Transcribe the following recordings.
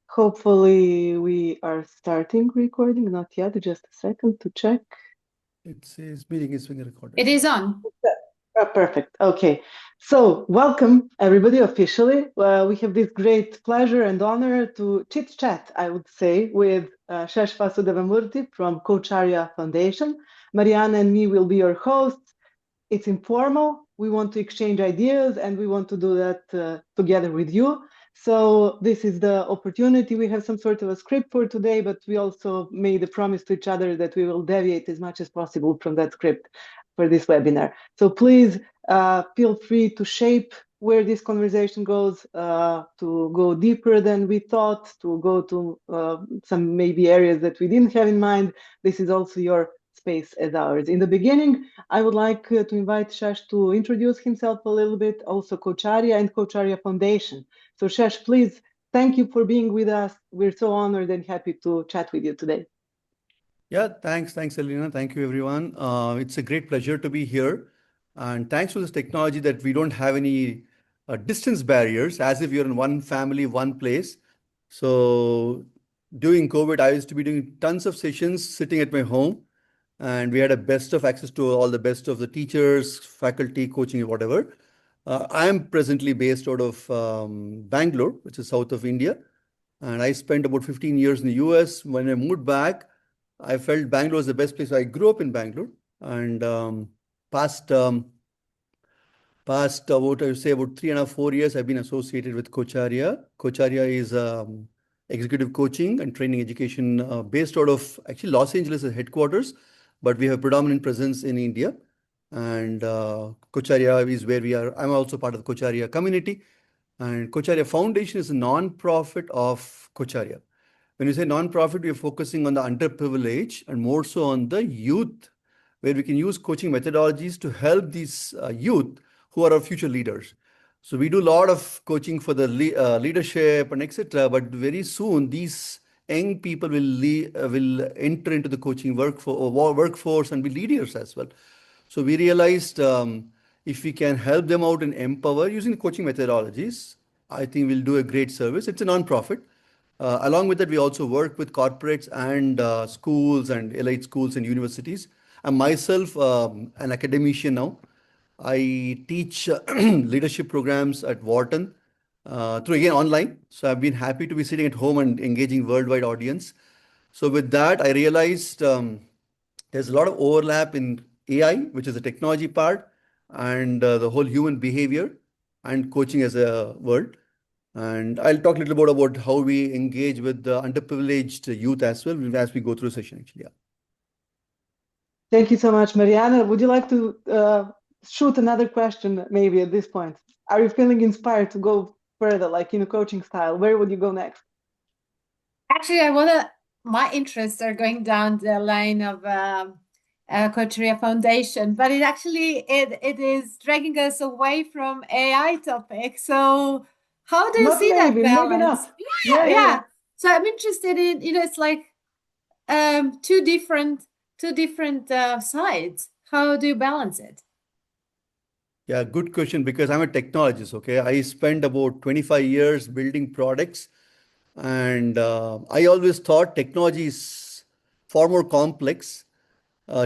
Hopefully we are starting recording. Not yet. Just a second to check. It says meeting is being recorded. It is on. Perfect. Okay. So welcome everybody officially. We have this great pleasure and honor to chit chat, I would say, with Shesh Vasudevamurthy from Coacharya Foundation. Marijana and me will be your hosts. It's informal. We want to exchange ideas and we want to do that together with you. So this is the opportunity. We have some sort of a script for today, but we also made a promise to each other that we will deviate as much as possible from that script for this webinar. So please feel free to shape where this conversation goes, to go deeper than we thought, to go to some maybe areas that we didn't have in mind. This is also your space as ours. In the beginning, I would like to invite Shesh to introduce himself a little bit, also Coacharya and Coacharya Foundation. So Shesh, please, thank you for being with us. We're so honored and happy to chat with you today. Yeah, thanks, Jelena. Thank you, everyone. It's a great pleasure to be here. And thanks to this technology that we don't have any distance barriers, as if you're in one family, one place. So during COVID, I used to be doing tons of sessions sitting at my home. And we had a best of access to all the best of the teachers, faculty, coaching, whatever. I am presently based out of Bangalore, which is south of India. And I spent about 15 years in the US. When I moved back, I felt Bangalore was the best place. I grew up in Bangalore and past about, I would say, about 3.5, 4 years, I've been associated with Coacharya. Coacharya is executive coaching and training education based out of actually Los Angeles as headquarters, but we have predominant presence in India. And Coacharya is where we are. I'm also part of the Coacharya community. And Coacharya Foundation is a non-profit of Coacharya. When you say non-profit, we are focusing on the underprivileged and more so on the youth, where we can use coaching methodologies to help these youth who are our future leaders. So we do a lot of coaching for the leadership and etc. But very soon, these young people will enter into the coaching workforce and be leaders as well. So we realized if we can help them out and empower using coaching methodologies, I think we'll do a great service. It's a non-profit. Along with that, we also work with corporates and schools and elite schools and universities. I'm myself an academician now. I teach leadership programs at Wharton through again online. So I've been happy to be sitting at home and engaging worldwide audience. So with that, I realized there's a lot of overlap in AI, which is the technology part, and the whole human behavior and coaching as a world. And I'll talk a little bit about how we engage with the underprivileged youth as well as we go through the session, actually. Yeah. Thank you so much, Marijana. Would you like to shoot another question maybe at this point? Are you feeling inspired to go further, like in a coaching style? Where would you go next? Actually, my interests are going down the line of Coacharya Foundation, but it is dragging us away from AI topic. So how do you see that balance? Maybe not. Yeah. So I'm interested in, it's like two different sides. How do you balance it? Yeah, good question, because I'm a technologist, okay? I spent about 25 years building products, and I always thought technology is far more complex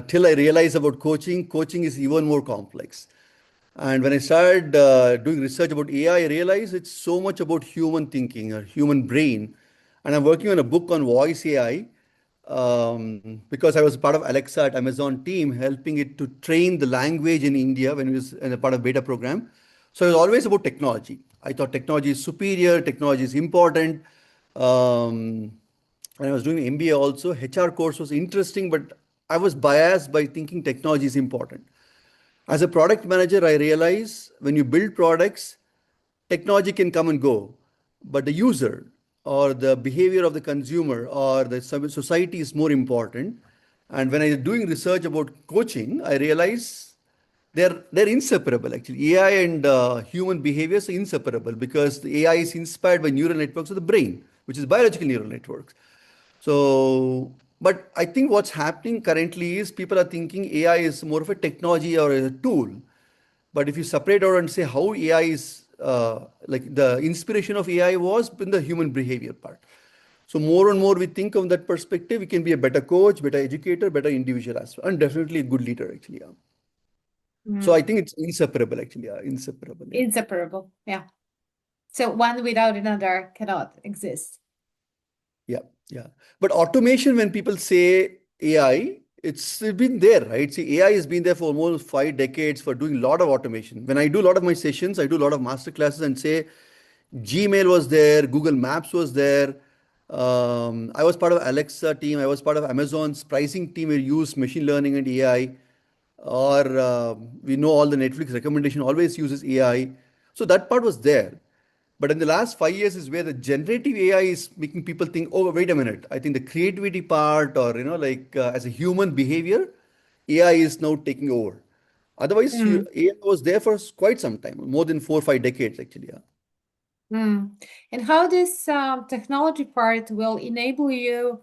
till I realized about coaching. Coaching is even more complex. And when I started doing research about AI, I realized it's so much about human thinking or human brain. And I'm working on a book on voice AI because I was part of Alexa at Amazon team, helping it to train the language in India when it was in a part of beta program. So it was always about technology. I thought technology is superior, technology is important. When I was doing MBA also, HR course was interesting, but I was biased by thinking technology is important. As a product manager, I realize when you build products, technology can come and go, but the user or the behavior of the consumer or the society is more important. And when I was doing research about coaching, I realized they're inseparable actually. AI and human behaviors are inseparable because the AI is inspired by neural networks of the brain, which is biological neural networks. So, but I think what's happening currently is people are thinking AI is more of a technology or a tool. But if you separate out and say how AI is, like the inspiration of AI was in the human behavior part. So more and more we think of that perspective, we can be a better coach, better educator, better individual as well, and definitely a good leader actually. Yeah. So I think it's inseparable actually. Yeah, inseparable. Yeah. Inseparable. Yeah. So one without another cannot exist. Yeah, yeah. But automation, when people say AI, it's been there, right? See, AI has been there for almost 5 decades for doing a lot of automation. When I do a lot of my sessions, I do a lot of master classes and say Gmail was there, Google Maps was there. I was part of Alexa team. I was part of Amazon's pricing team. We used machine learning and AI. Or we know all the Netflix recommendation always uses AI. So that part was there. But in the last 5 years is where the generative AI is making people think, oh, wait a minute. I think the creativity part or, like as a human behavior, AI is now taking over. Otherwise, AI was there for quite some time, more than 4 or 5 decades, actually. Yeah. And how this technology part will enable you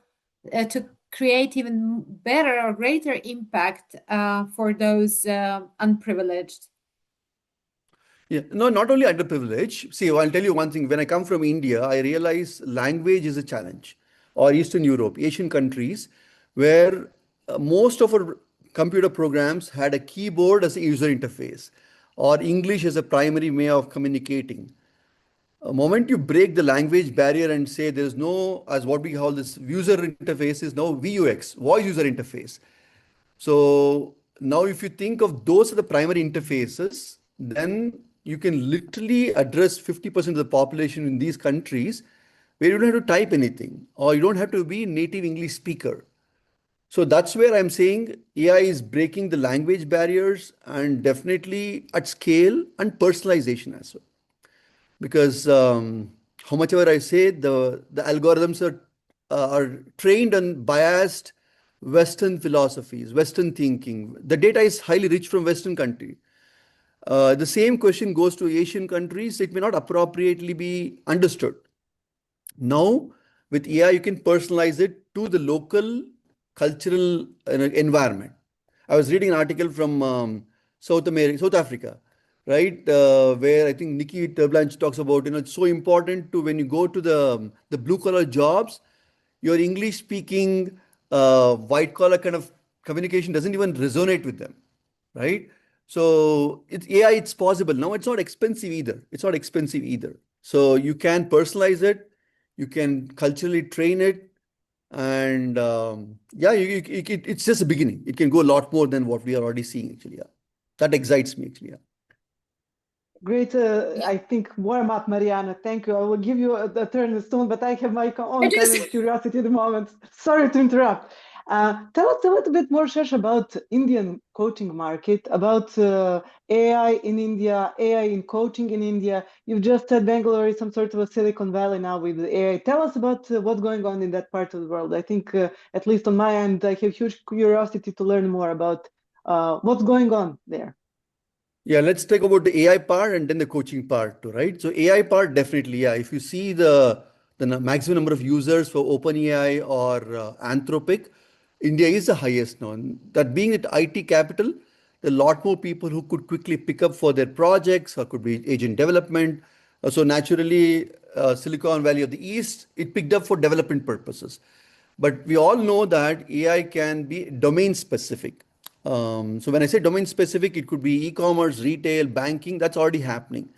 to create even better or greater impact for those unprivileged? Yeah, no, not only underprivileged. See, I'll tell you one thing. When I come from India, I realize language is a challenge. Or Eastern Europe, Asian countries, where most of our computer programs had a keyboard as a user interface, or English as a primary way of communicating. A moment you break the language barrier and say there's no, as what we call this user interface is now VUX, voice user interface. So now if you think of those are the primary interfaces, then you can literally address 50% of the population in these countries where you don't have to type anything or you don't have to be a native English speaker. So that's where I'm saying AI is breaking the language barriers and definitely at scale and personalization as well. Because how much ever I say, the algorithms are trained on biased Western philosophies, Western thinking. The data is highly rich from Western country. The same question goes to Asian countries. It may not appropriately be understood. Now, with AI, you can personalize it to the local cultural environment. I was reading an article from South Africa, right? Where I think Nikki Terblanche talks about, it's so important to when you go to the blue collar jobs, your English speaking, white collar kind of communication doesn't even resonate with them, right? So it's AI, it's possible. Now it's not expensive either. It's not expensive either. So you can personalize it, you can culturally train it, and yeah, it's just a beginning. It can go a lot more than what we are already seeing actually. Yeah, that excites me actually. Yeah. Great, I think warm up, Marijana. Thank you. I will give you a turn soon, but I have my own kind of curiosity at the moment. Sorry to interrupt. Tell us a little bit more, Shesh, about Indian coaching market, about AI in India, AI in coaching in India. You've just said Bangalore is some sort of a Silicon Valley now with the AI. Tell us about what's going on in that part of the world. I think, at least on my end, I have huge curiosity to learn more about what's going on there. Yeah, let's talk about the AI part and then the coaching part too, right? So AI part, definitely, yeah. If you see the maximum number of users for OpenAI or Anthropic, India is the highest now. And that being at IT capital, there are a lot more people who could quickly pick up for their projects or could be agent development. So naturally, Silicon Valley of the East, it picked up for development purposes. But we all know that AI can be domain specific. So when I say domain specific, it could be e-commerce, retail, banking, that's already happening.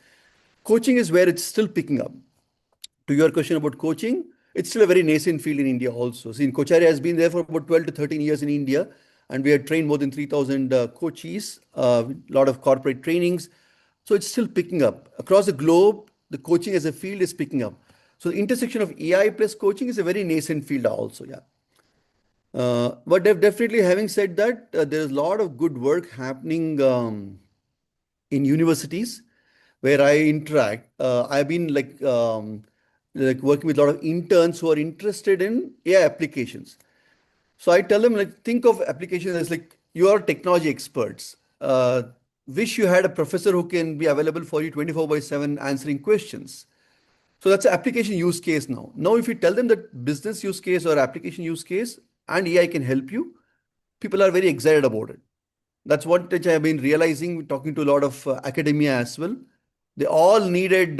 Coaching is where it's still picking up. To your question about coaching, it's still a very nascent field in India also. See, Coacharya has been there for about 12 to 13 years in India, and we have trained more than 3,000 coaches, a lot of corporate trainings. So it's still picking up. Across the globe, the coaching as a field is picking up. So the intersection of AI plus coaching is a very nascent field also, yeah. But definitely having said that, there's a lot of good work happening in universities where I interact. I've been like working with a lot of interns who are interested in AI applications. So I tell them like think of applications as like you are technology experts. Wish you had a professor who can be available for you 24/7 answering questions. So that's an application use case now. Now, if you tell them that business use case or application use case and AI can help you, people are very excited about it. That's what which I have been realizing, talking to a lot of academia as well, they all needed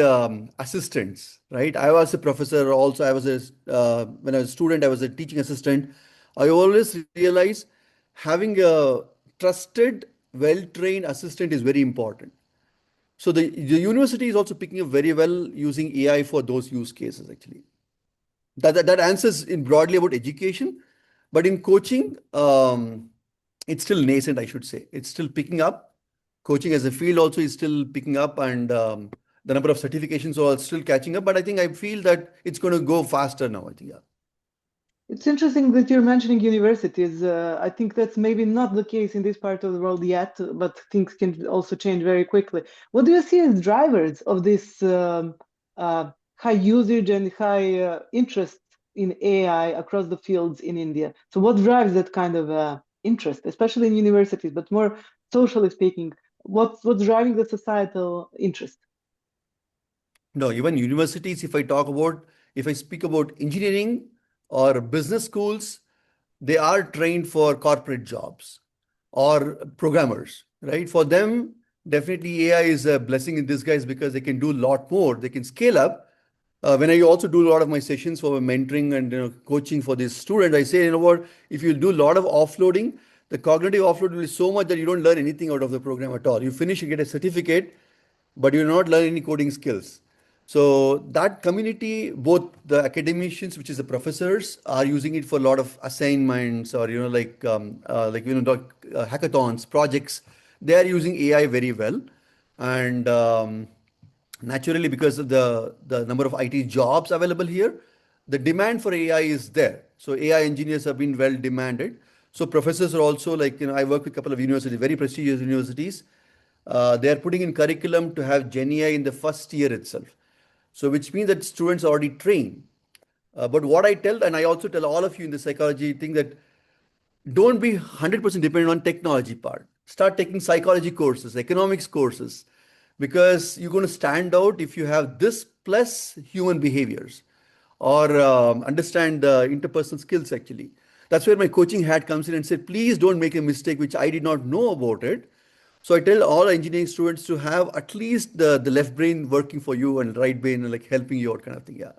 assistants, right? I was a professor also. When I was a student, I was a teaching assistant. I always realized having a trusted, well-trained assistant is very important. So the university is also picking up very well using AI for those use cases, actually. That answers in broadly about education, but in coaching, it's still nascent, I should say. It's still picking up. Coaching as a field also is still picking up, and the number of certifications are still catching up. But I feel that it's going to go faster now, I think. Yeah. It's interesting that you're mentioning universities. I think that's maybe not the case in this part of the world yet, but things can also change very quickly. What do you see as drivers of this high usage and high interest in AI across the fields in India? So what drives that kind of interest, especially in universities, but more socially speaking, what's driving the societal interest? No, even universities, if I speak about engineering or business schools, they are trained for corporate jobs or programmers, right? For them, definitely AI is a blessing in disguise because they can do a lot more. They can scale up. When I also do a lot of my sessions for mentoring and coaching for these students, I say, what, if you do a lot of offloading, the cognitive offload will be so much that you don't learn anything out of the program at all. You finish, you get a certificate, but you not learn any coding skills. So that community, both the academicians, which is the professors, are using it for a lot of assignments or hackathons, projects. They are using AI very well, and naturally, because of the number of IT jobs available here, the demand for AI is there. So AI engineers have been well demanded. So professors are also I work with a couple of universities, very prestigious universities. They are putting in curriculum to have Gen AI in the first year itself. So which means that students are already trained. But what I tell, and I also tell all of you in the psychology thing, that don't be 100% dependent on technology part. Start taking psychology courses, economics courses, because you're going to stand out if you have this plus human behaviors or understand the interpersonal skills, actually. That's where my coaching hat comes in and said, please don't make a mistake which I did not know about it. So I tell all engineering students to have at least the left brain working for you and right brain helping you out, kind of thing. Yeah.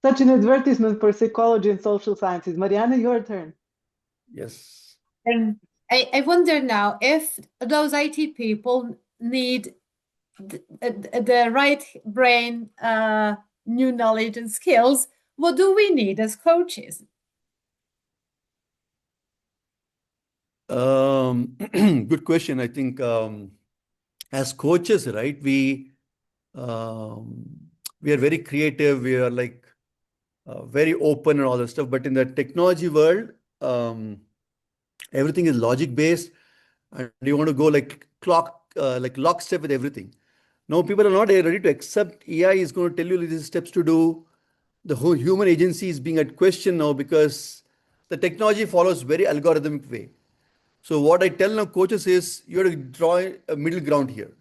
Such an advertisement for psychology and social sciences. Marijana, your turn. Yes. And I wonder now if those IT people need the right brain, new knowledge and skills. What do we need as coaches? Good question. I think as coaches, right, we are very creative. We are very open and all that stuff. But in the technology world, everything is logic based, and you want to go lockstep with everything. No, people are not ready to accept AI is going to tell you these steps to do. The whole human agency is being at question now because the technology follows very algorithmic way. So what I tell now coaches is you have to draw a middle ground here.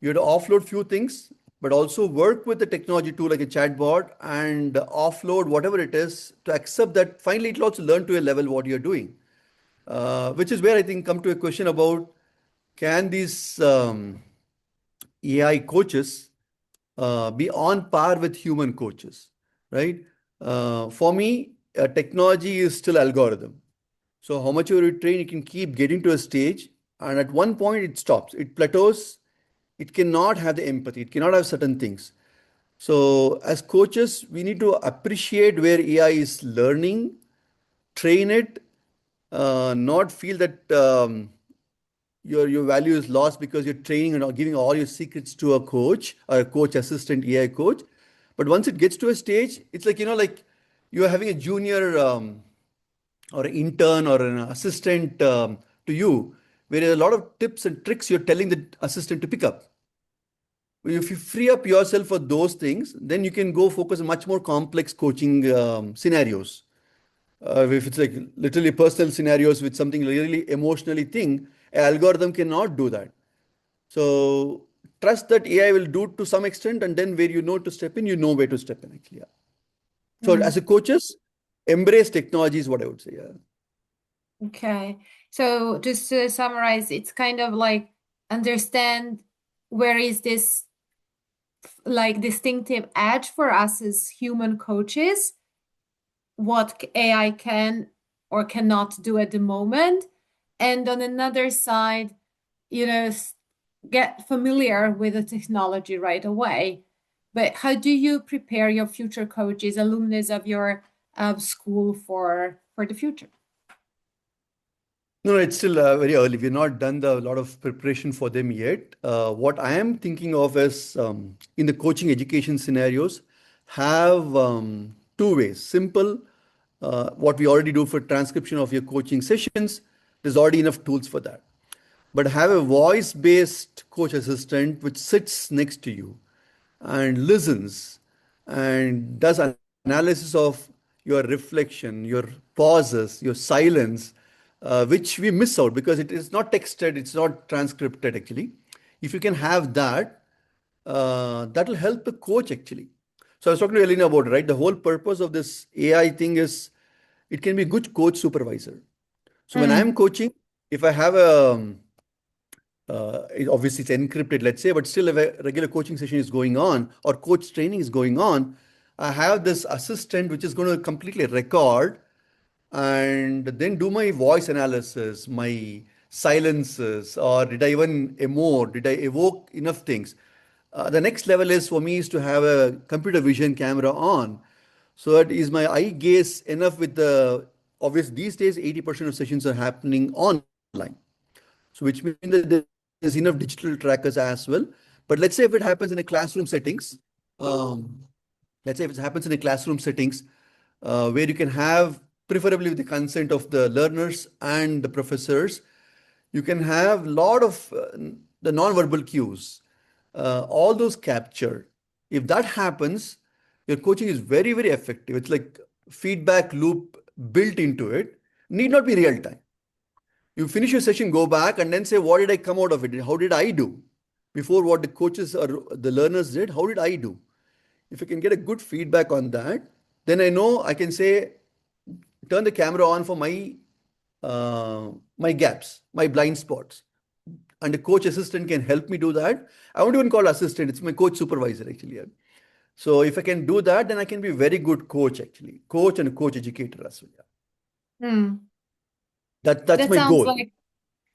You have to offload few things, but also work with the technology tool like a chatbot and offload whatever it is to accept that finally it will also learn to a level what you're doing. Which is where I think come to a question about can these AI coaches be on par with human coaches, right? For me, technology is still algorithm. So how much you train, you can keep getting to a stage, and at one point it stops, it plateaus, it cannot have the empathy, it cannot have certain things. So as coaches, we need to appreciate where AI is learning, train it, not feel that your value is lost because you're training and giving all your secrets to a coach or a coach assistant AI coach. But once it gets to a stage, it's like you're having a junior or an intern or an assistant to you, where there are a lot of tips and tricks you're telling the assistant to pick up. If you free up yourself for those things, then you can go focus on much more complex coaching scenarios. If it's like literally personal scenarios with something really emotionally thing, an algorithm cannot do that. So trust that AI will do it to some extent, and then where you know to step in, you know where to step in, actually. Yeah. So as a coaches, embrace technology is what I would say. Yeah. Okay. So just to summarize, it's kind of like understand where is this like distinctive edge for us as human coaches, what AI can or cannot do at the moment. And on another side, get familiar with the technology right away. But how do you prepare your future coaches, alumni of your school for the future? No, it's still very early. We've not done a lot of preparation for them yet. What I am thinking of is in the coaching education scenarios, have two ways. Simple, what we already do for transcription of your coaching sessions, there's already enough tools for that. But have a voice-based coach assistant which sits next to you and listens and does analysis of your reflection, your pauses, your silence, which we miss out because it is not texted, it's not transcripted actually. If you can have that, that will help the coach actually. So I was talking to Jelena about it, right? The whole purpose of this AI thing is it can be a good coach supervisor. So when I'm coaching, if I have obviously it's encrypted, let's say, but still if a regular coaching session is going on or coach training is going on, I have this assistant which is going to completely record and then do my voice analysis, my silences, or did I even emote, did I evoke enough things? The next level is for me is to have a computer vision camera on. So that is my eye gaze enough with the, obvious these days 80% of sessions are happening online. So which means that there's enough digital trackers as well. But let's say if it happens in a classroom settings, let's say if it happens in a classroom settings where you can have, preferably with the consent of the learners and the professors, you can have a lot of the non-verbal cues, all those captured. If that happens, your coaching is very, very effective. It's like feedback loop built into it, need not be real time. You finish your session, go back and then say, what did I come out of it? How did I do? Before what the coaches or the learners did, how did I do? If I can get a good feedback on that, then I know I can say, turn the camera on for my my gaps, my blind spots. And the coach assistant can help me do that. I won't even call assistant, it's my coach supervisor actually. So if I can do that, then I can be a very good coach actually. Coach and coach educator as well. That's That my sounds goal. like,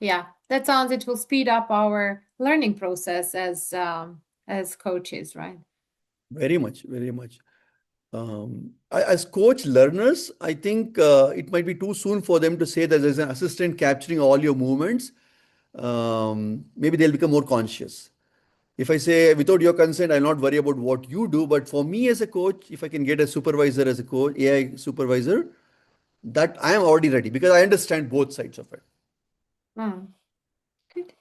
yeah, that sounds it will speed up our learning process as coaches, right? Very much, very much. As coach learners, I think it might be too soon for them to say that there's an assistant capturing all your movements. Maybe they'll become more conscious. If I say without your consent, I'll not worry about what you do. But for me as a coach, if I can get a supervisor as a coach, AI supervisor, that I am already ready because I understand both sides of it. Good.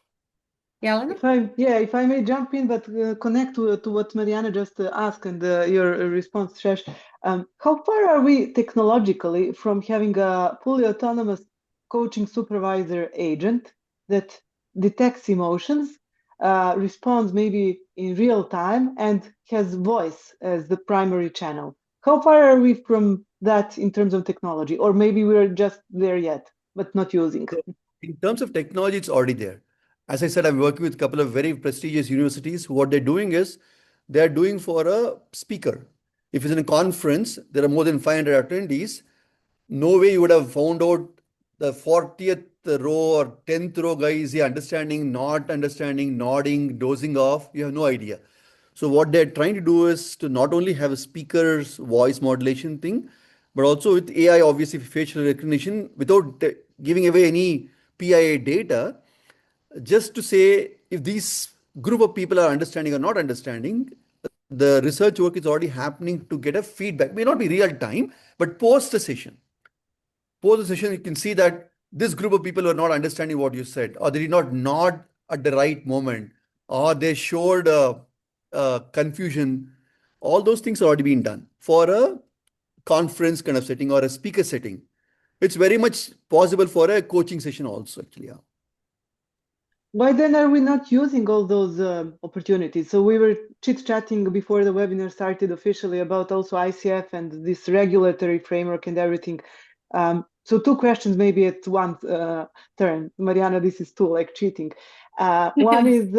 Jelena? If I may jump in, but connect to what Marijana just asked and your response, Shesh. How far are we technologically from having a fully autonomous coaching supervisor agent that detects emotions, responds maybe in real time, and has voice as the primary channel? How far are we from that in terms of technology? Or maybe we're just there yet, but not using? So in terms of technology, it's already there. As I said, I'm working with a couple of very prestigious universities. What they're doing is they're doing for a speaker. If it's in a conference, there are more than 500 attendees. No way you would have found out the 40th row or 10th row guy is he understanding, not understanding, nodding, dozing off. You have no idea. So what they're trying to do is to not only have a speaker's voice modulation thing, but also with AI, obviously facial recognition, without giving away any PIA data, just to say if these group of people are understanding or not understanding. The research work is already happening to get a feedback. May not be real time, but post the session, you can see that this group of people were not understanding what you said, or they did not nod at the right moment, or they showed confusion. All those things are already being done for a conference kind of setting or a speaker setting. It's very much possible for a coaching session also, actually. Yeah. Why then are we not using all those opportunities? So we were chit-chatting before the webinar started officially about also ICF and this regulatory framework and everything. So two questions maybe at one turn. Marijana, this is too like cheating. One is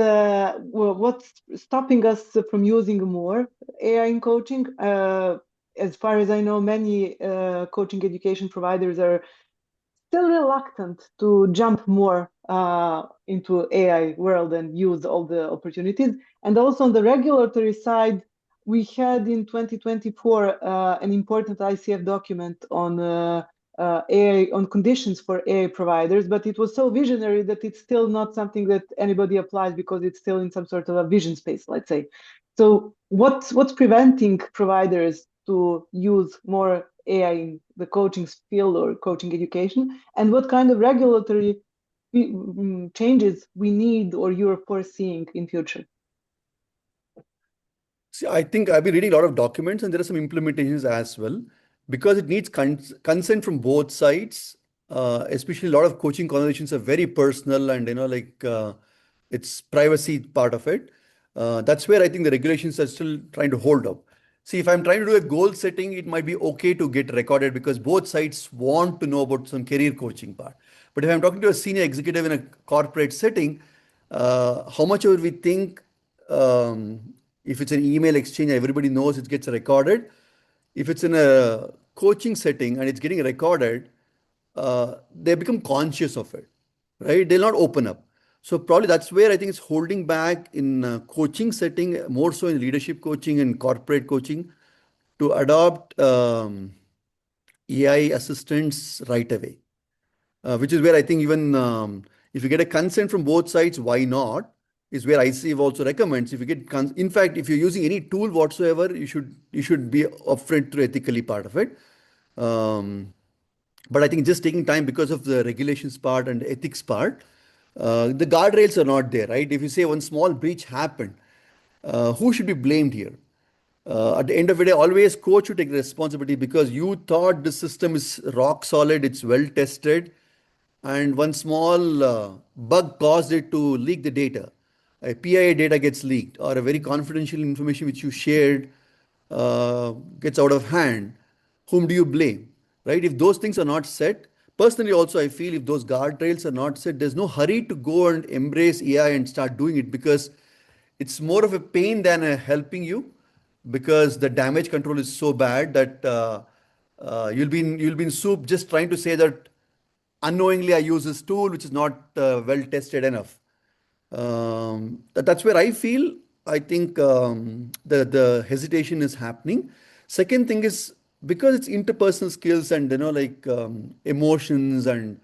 what's stopping us from using more AI in coaching. As far as I know, many coaching education providers are still reluctant to jump more into AI world and use all the opportunities. And also on the regulatory side, we had in 2024 an important ICF document on AI, on conditions for AI providers, but it was so visionary that it's still not something that anybody applies because it's still in some sort of a vision space, let's say. So what's preventing providers to use more AI in the coaching field or coaching education, and what kind of regulatory changes we need or you're foreseeing in future? See, I think I've been reading a lot of documents and there are some implementations as well because it needs consent from both sides. Especially a lot of coaching conversations are very personal and it's privacy part of it. That's where I think the regulations are still trying to hold up. See, if I'm trying to do a goal setting, it might be okay to get recorded because both sides want to know about some career coaching part. But if I'm talking to a senior executive in a corporate setting, how much ever we think if it's an email exchange, everybody knows it gets recorded. If it's in a coaching setting and it's getting recorded, they become conscious of it, right? They'll not open up. So probably that's where I think it's holding back in coaching setting, more so in leadership coaching and corporate coaching, to adopt AI assistants right away. Which is where I think even if you get a consent from both sides, why not? Is where ICF also recommends. If you get, in fact, if you're using any tool whatsoever, you should be upfront through ethically part of it. But I think just taking time because of the regulations part and the ethics part, the guardrails are not there, right? If you say one small breach happened, who should be blamed here? At the end of the day, always coach should take responsibility because you thought the system is rock solid, it's well tested, and one small bug caused it to leak the data. A PIA data gets leaked, or a very confidential information which you shared gets out of hand. Whom do you blame, right? If those things are not set, personally also I feel if those guardrails are not set, there's no hurry to go and embrace AI and start doing it because it's more of a pain than a helping you because the damage control is so bad that you'll be in soup just trying to say that unknowingly I use this tool which is not well tested enough. That's where I feel I think the hesitation is happening. Second thing is because it's interpersonal skills and emotions, and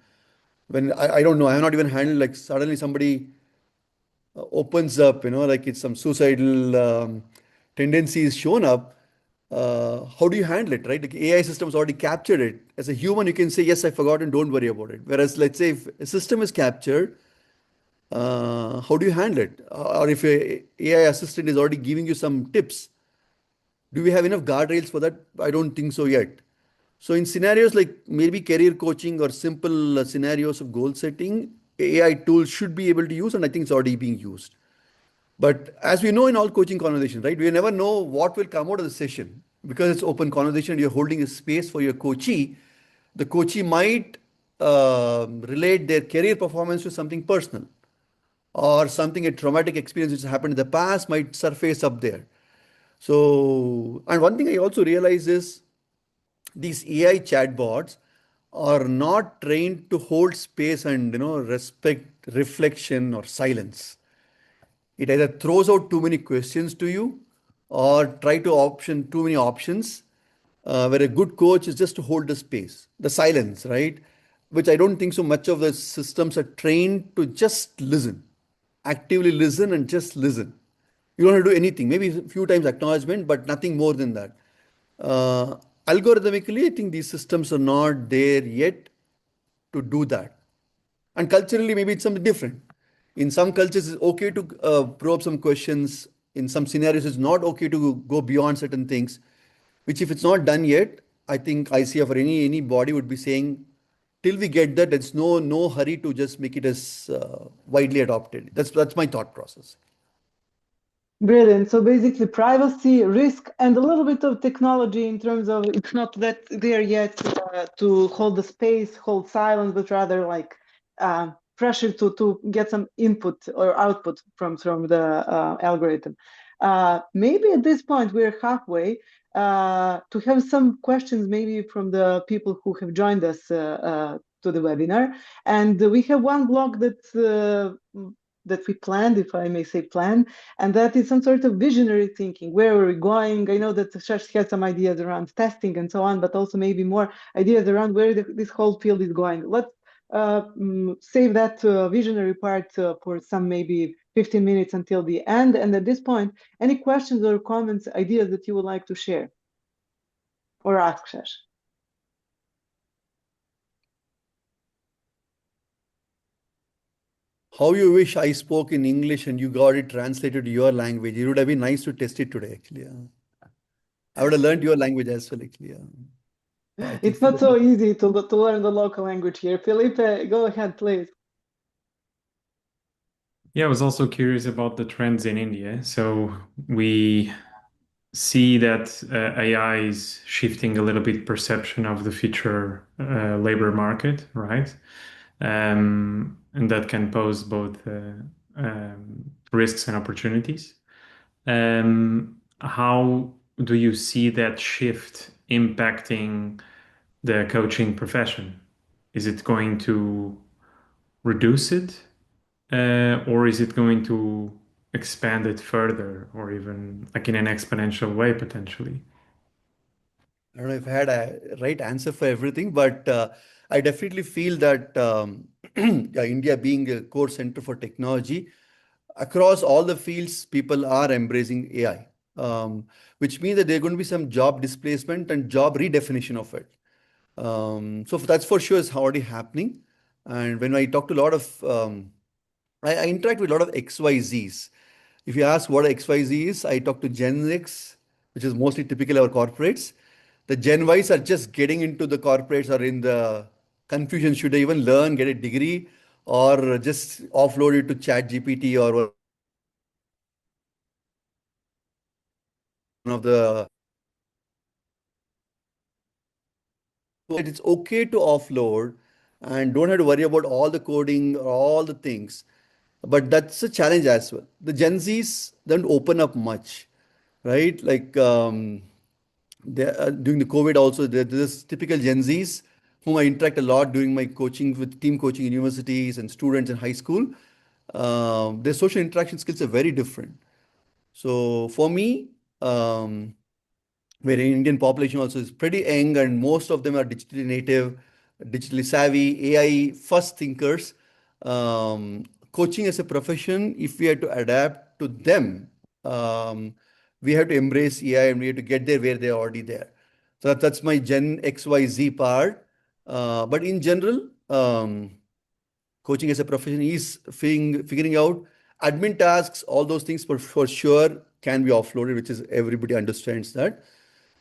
when I don't know, I have not even handled like suddenly somebody opens up, like it's some suicidal tendencies shown up. How do you handle it, right? The AI system has already captured it. As a human, you can say, yes, I forgot and don't worry about it. Whereas, let's say if a system is captured, how do you handle it? Or if a AI assistant is already giving you some tips, do we have enough guardrails for that? I don't think so yet. So in scenarios like maybe career coaching or simple scenarios of goal setting, AI tools should be able to use, and I think it's already being used. But as we know in all coaching conversations, right, we never know what will come out of the session because it's open conversation. You're holding a space for your coachee. The coachee might relate their career performance to something personal or something, a traumatic experience which has happened in the past might surface up there. So, and one thing I also realize is these AI chatbots are not trained to hold space and respect reflection or silence. It either throws out too many questions to you or try to option too many options. Where a good coach is just to hold the space, the silence, right? Which I don't think so much of the systems are trained to just listen, actively listen and just listen. You don't have to do anything. Maybe a few times acknowledgement, but nothing more than that. Algorithmically, I think these systems are not there yet to do that. And culturally, maybe it's something different. In some cultures, it's okay to probe some questions. In some scenarios, it's not okay to go beyond certain things, which if it's not done yet, I think ICF or any body would be saying, till we get that, there's no hurry to just make it as widely adopted. That's my thought process. Brilliant. So basically privacy, risk, and a little bit of technology in terms of it's not that there yet to hold the space, hold silence, but rather like pressure to get some input or output from the algorithm. Maybe at this point we're halfway to have some questions maybe from the people who have joined us to the webinar. And we have one block that we planned, if I may say plan, and that is some sort of visionary thinking. Where are we going? I know that Shesh had some ideas around testing and so on, but also maybe more ideas around where this whole field is going. Let's save that visionary part for some maybe 15 minutes until the end. And at this point, any questions or comments, ideas that you would like to share or ask Shesh? How you wish I spoke in English and you got it translated to your language. It would have been nice to test it today, actually. I would have learned your language as well, actually. It's not so easy to learn the local language here. Felipe, go ahead, please. Yeah, I was also curious about the trends in India. So we see that AI is shifting a little bit perception of the future labor market, right? And that can pose both risks and opportunities. How do you see that shift impacting the coaching profession? Is it going to reduce it, or is it going to expand it further, or even like in an exponential way potentially? I don't know if I had a right answer for everything, but I definitely feel that India being a core center for technology, across all the fields, people are embracing AI, which means that there are going to be some job displacement and job redefinition of it. So that's for sure is already happening. And when I talk to a lot of, I interact with a lot of XYZs. If you ask what XYZ is, I talk to Gen X, which is mostly typical of our corporates. The Gen Ys are just getting into the corporates or in the confusion, should they even learn, get a degree, or just offload it to ChatGPT or one of the. It's okay to offload and don't have to worry about all the coding or all the things. But that's a challenge as well. The Gen Zs don't open up much, right? Like during the COVID also, there's this typical Gen Zs whom I interact a lot during my coaching with team coaching in universities and students in high school. Their social interaction skills are very different. So for me, where Indian population also is pretty young and most of them are digitally native, digitally savvy, AI first thinkers. Coaching as a profession, if we have to adapt to them, we have to embrace AI and we have to get there where they're already there. So that's my Gen XYZ part. But in general, coaching as a profession is figuring out admin tasks, all those things for sure can be offloaded, which is everybody understands that.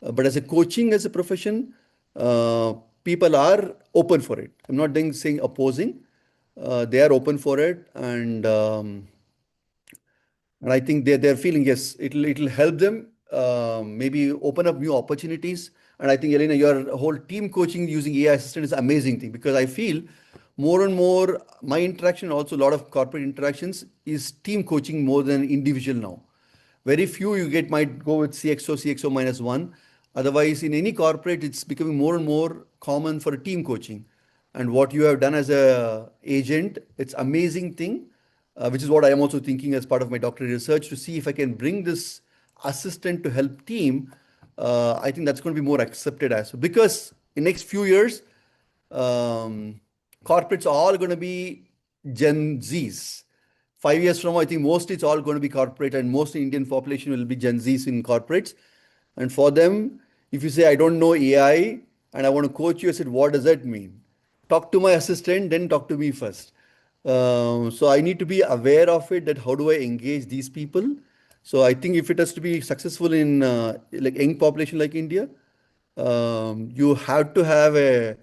But as a coaching as a profession, people are open for it. I'm not saying opposing. They are open for it, and I think they're feeling yes, it'll help them maybe open up new opportunities. And I think Jelena, your whole team coaching using AI assistant is an amazing thing because I feel more and more my interaction, also a lot of corporate interactions, is team coaching more than individual now. Very few might go with CXO, CXO -1. Otherwise, in any corporate, it's becoming more and more common for a team coaching. And what you have done as a agent, it's amazing thing, which is what I am also thinking as part of my doctoral research to see if I can bring this assistant to help team. I think that's going to be more accepted as well. Because in next few years, corporates are all going to be Gen Zs. 5 years from now, I think mostly it's all going to be corporate and most Indian population will be Gen Zs in corporates. And for them, if you say, I don't know AI and I want to coach you, I said, what does that mean? Talk to my assistant, then talk to me first. So I need to be aware of it, that how do I engage these people? So I think if it has to be successful in like young population like India, you have to have a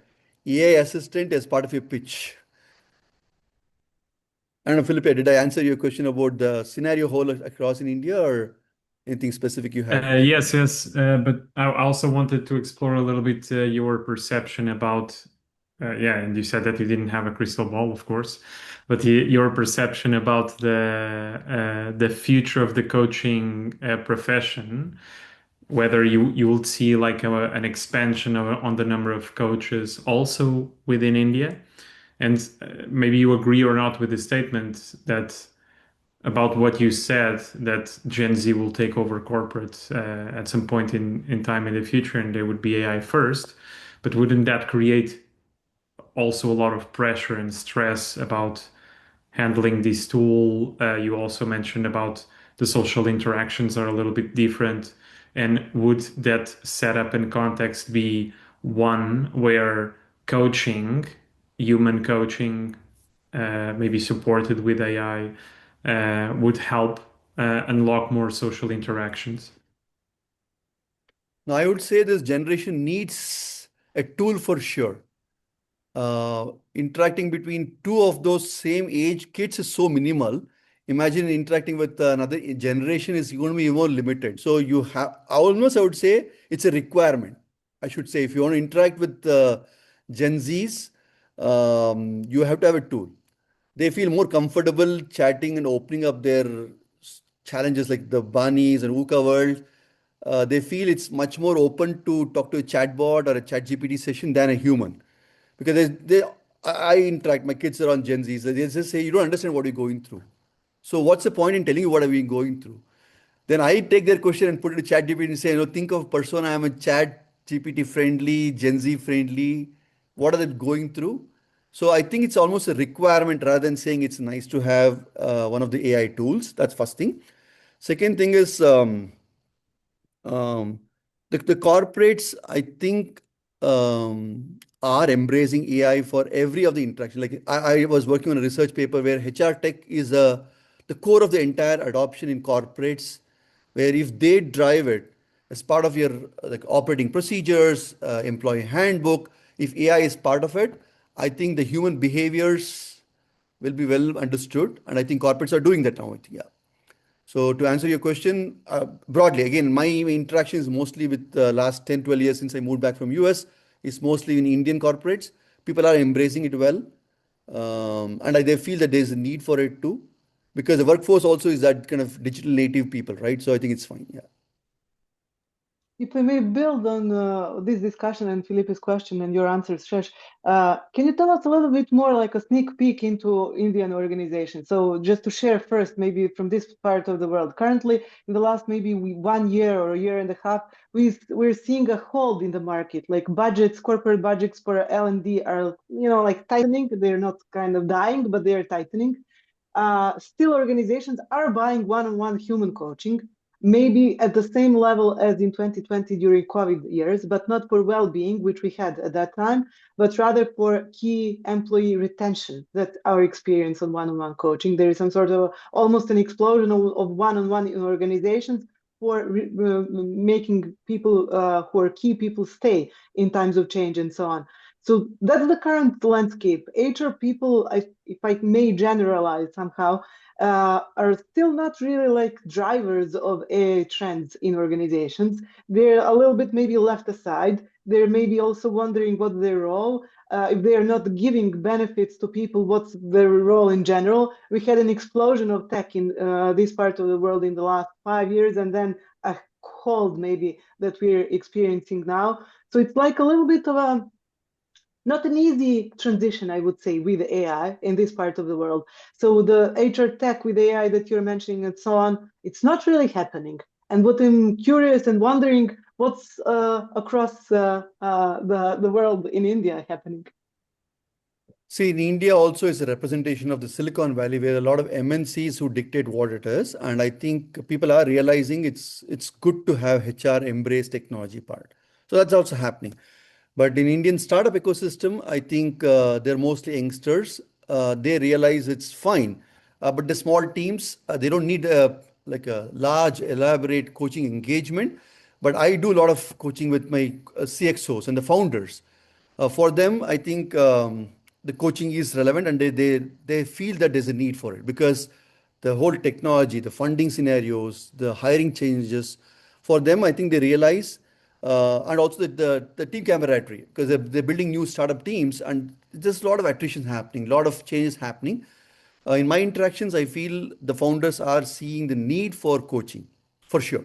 AI assistant as part of your pitch. I don't know, Felipe, did I answer your question about the scenario whole across in India or anything specific you have? Yes. But I also wanted to explore a little bit your perception about Yeah, and you said that you didn't have a crystal ball, of course, but your perception about the future of the coaching profession, whether you will see like an expansion on the number of coaches also within India, and maybe you agree or not with the statement that about what you said, that Gen Z will take over corporate at some point in time in the future, and there would be AI first. But wouldn't that create also a lot of pressure and stress about handling this tool? You also mentioned about the social interactions are a little bit different. And would that setup and context be one where coaching, human coaching, maybe supported with AI, would help unlock more social interactions? Now, I would say this generation needs a tool for sure. Interacting between two of those same age kids is so minimal. Imagine interacting with another generation is going to be more limited. So you have almost, I would say, it's a requirement. I should say, if you want to interact with Gen Zs, you have to have a tool. They feel more comfortable chatting and opening up their challenges like the bunnies and VUCA world. They feel it's much more open to talk to a chatbot or a chat GPT session than a human. Because I interact, my kids are on Gen Zs, they just say, you don't understand what you're going through. So what's the point in telling you what I've been going through? Then I take their question and put it to chat GPT and say, think of persona, I'm a chat GPT friendly, Gen Z friendly. What are they going through? So I think it's almost a requirement rather than saying it's nice to have one of the AI tools. That's first thing. Second thing is um, the corporates, I think, are embracing AI for every of the interaction. Like I was working on a research paper where HR tech is the core of the entire adoption in corporates, where if they drive it as part of your like operating procedures, employee handbook, if AI is part of it, I think the human behaviors will be well understood, and I think corporates are doing that now. Yeah. So to answer your question, broadly, again, my interaction is mostly with the last 10, 12 years since I moved back from US, is mostly in Indian corporates. People are embracing it well. And they feel that there's a need for it too, because the workforce also is that kind of digital native people, right? So I think it's fine. Yeah. If I may build on this discussion and Felipe's question and your answers, Shesh, can you tell us a little bit more, like a sneak peek into Indian organizations? So just to share first, maybe from this part of the world. Currently, in the last maybe 1 year or a year and a half, we're seeing a hold in the market, like budgets, corporate budgets for L&D are, like tightening. They're not kind of dying, but they're tightening. Still, organizations are buying one-on-one human coaching, maybe at the same level as in 2020 during COVID years, but not for well-being, which we had at that time, but rather for key employee retention. That our experience on one-on-one coaching. There is some sort of almost an explosion of one-on-one in organizations for making people who are key people stay in times of change and so on. So that's the current landscape. HR people, if I may generalize somehow, are still not really like drivers of AI trends in organizations. They're a little bit maybe left aside. They're maybe also wondering what's their role. If they are not giving benefits to people, what's their role in general? We had an explosion of tech in this part of the world in the last 5 years, and then a hold maybe that we're experiencing now. So it's like a little bit of a not an easy transition, I would say, with AI in this part of the world. So the HR tech with AI that you're mentioning and so on, it's not really happening. And what I'm curious and wondering, what's across the world in India happening? See, in India also is a representation of the Silicon Valley, where a lot of MNCs who dictate what it is. And I think people are realizing it's good to have HR embrace technology part. So that's also happening. But in Indian startup ecosystem, I think they're mostly youngsters. They realize it's fine. But the small teams, they don't need like a large, elaborate coaching engagement. But I do a lot of coaching with my CXOs and the founders. For them, I think the coaching is relevant, and they feel that there's a need for it, because the whole technology, the funding scenarios, the hiring changes, for them, I think they realize and also the team camaraderie, because they're building new startup teams and there's a lot of attrition happening, a lot of changes happening. In my interactions, I feel the founders are seeing the need for coaching, for sure.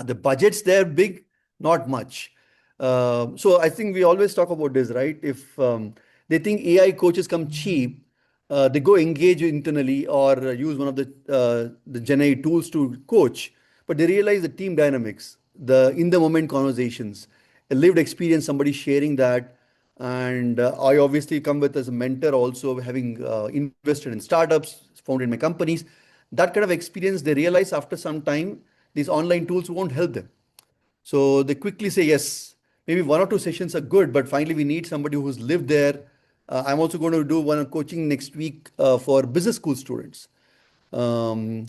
The budgets they're big, not much. So I think we always talk about this, right? If they think AI coaches come cheap, they go engage internally or use one of the Gen AI tools to coach, but they realize the team dynamics, the in the moment conversations, a lived experience, somebody sharing that. And I obviously come with as a mentor, also having invested in startups, founded my companies. That kind of experience, they realize after some time, these online tools won't help them. So they quickly say, yes, maybe one or two sessions are good, but finally we need somebody who's lived there. I'm also going to do one coaching next week for business school students. Um,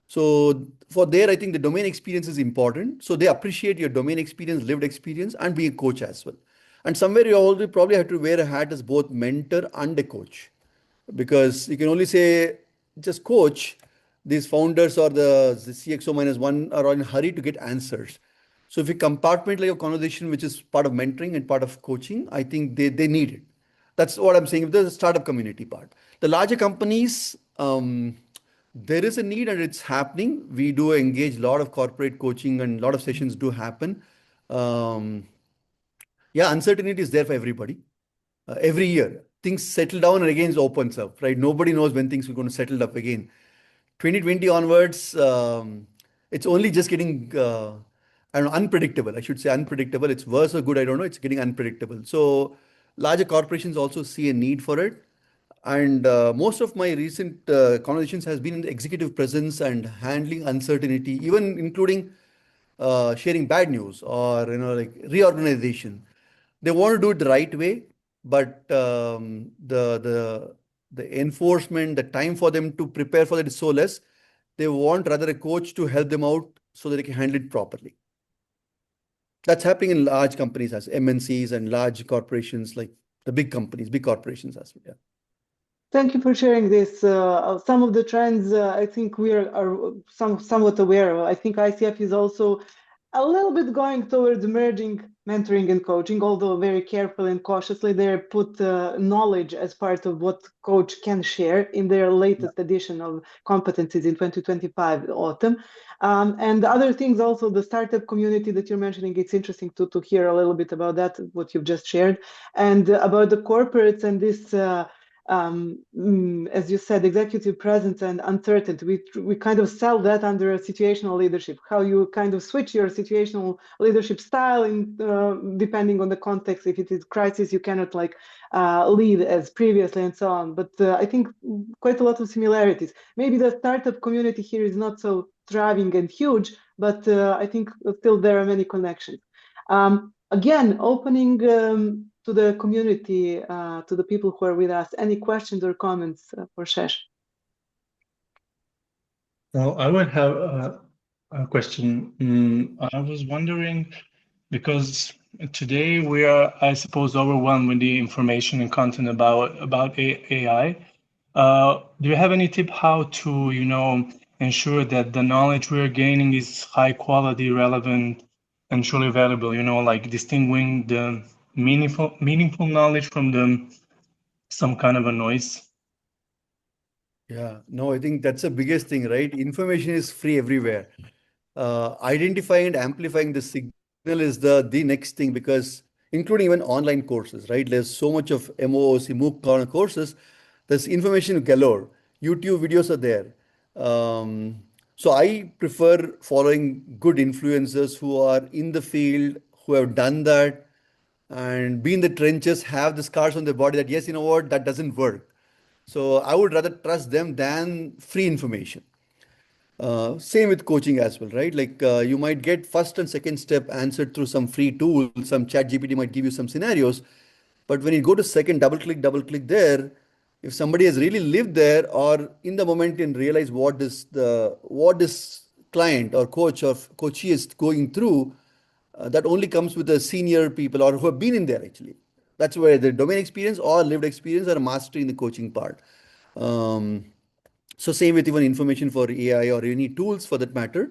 so for there, I think the domain experience is important. So they appreciate your domain experience, lived experience, and be a coach as well. And somewhere you already probably have to wear a hat as both mentor and a coach, because you can only say just coach. These founders or the CXO minus one are in a hurry to get answers. So if you compartmentalize a conversation, which is part of mentoring and part of coaching, I think they need it. That's what I'm saying. There's a startup community part. The larger companies, there is a need and it's happening. We do engage a lot of corporate coaching and a lot of sessions do happen. Um, yeah, uncertainty is there for everybody. Every year, things settle down and again it opens up, right? Nobody knows when things are going to settle up again. 2020 onwards, it's only just getting, I don't know, unpredictable. I should say unpredictable. It's worse or good, I don't know. It's getting unpredictable. So larger corporations also see a need for it. And most of my recent conversations has been in the executive presence and handling uncertainty, even including sharing bad news or like reorganization. They want to do it the right way, but the enforcement, the time for them to prepare for that is so less. They want rather a coach to help them out so that they can handle it properly. That's happening in large companies as MNCs and large corporations, like the big companies, big corporations as well. Yeah. Thank you for sharing this. Some of the trends I think we are somewhat aware of. I think ICF is also a little bit going towards merging mentoring and coaching, although very carefully and cautiously. They put knowledge as part of what coach can share in their latest edition of competencies in 2025 autumn. And the other things also, the startup community that you're mentioning, it's interesting to hear a little bit about that, what you've just shared, and about the corporates and this as you said, executive presence and uncertainty. We kind of sell that under a situational leadership, how you kind of switch your situational leadership style in depending on the context. If it is crisis, you cannot lead as previously and so on. But I think quite a lot of similarities. Maybe the startup community here is not so thriving and huge, but I think still there are many connections. Again, opening to the community, to the people who are with us. Any questions or comments for Shesh? Well, I would have a question. I was wondering, because today we are, I suppose, overwhelmed with the information and content about AI. Do you have any tip how to, ensure that the knowledge we are gaining is high quality, relevant, and truly valuable? Like distinguishing the meaningful knowledge from some kind of a noise. Yeah, no, I think that's the biggest thing, right? Information is free everywhere. Identifying and amplifying the signal is the next thing, because including even online courses, right? There's so much of MOOC, MOOC courses. There's information galore. YouTube videos are there. So I prefer following good influencers who are in the field, who have done that and be in the trenches, have the scars on their body that, yes, you know what, that doesn't work. So I would rather trust them than free information. Same with coaching as well, right? Like you might get first and second step answered through some free tool. Some chat GPT might give you some scenarios. But when you go to second, double click there, if somebody has really lived there or in the moment and realize what this client or coach or coachee is going through, that only comes with the senior people or who have been in there actually. That's where the domain experience or lived experience are mastery in the coaching part. So same with even information for AI or any tools for that matter.